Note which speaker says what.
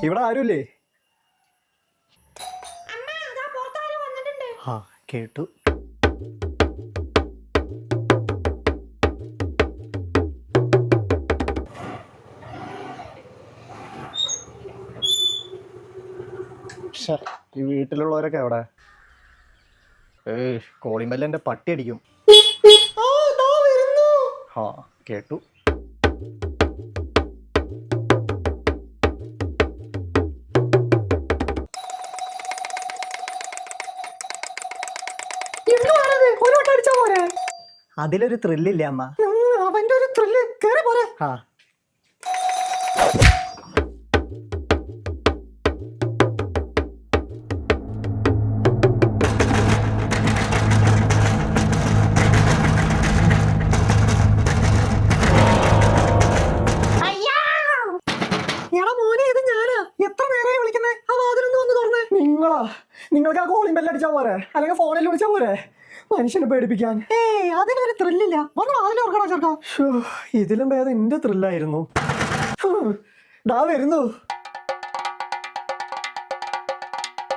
Speaker 1: ഇവിടെ ആരുമില്ലേ? ആ കേട്ടു. ഈ വീട്ടിലുള്ളവരൊക്കെ എവിടെ? കോളിംഗ് ബെല്ല് എൻ്റെ പട്ടി അടിക്കും. ആ കേട്ടു. അതിലൊരു ത്രില്ലില്ലേ അമ്മ? അവന്റെ ഒരു ത്രില്ല് കേറി പോരെ. ആ നിങ്ങൾക്ക് ആ കോളിംഗ് ബെല്ല് അടിച്ചാൽ പോരെ, അല്ലെങ്കിൽ ഫോണിൽ വിളിച്ചാൽ പോരെ മനുഷ്യനെ പേടിപ്പിക്കാൻ. അതിനൊരു ത്രില്ലില്ല. ഇതിലും ഭേദം എന്റെ ത്രില്ലായിരുന്നു. ദാ വരുന്നു.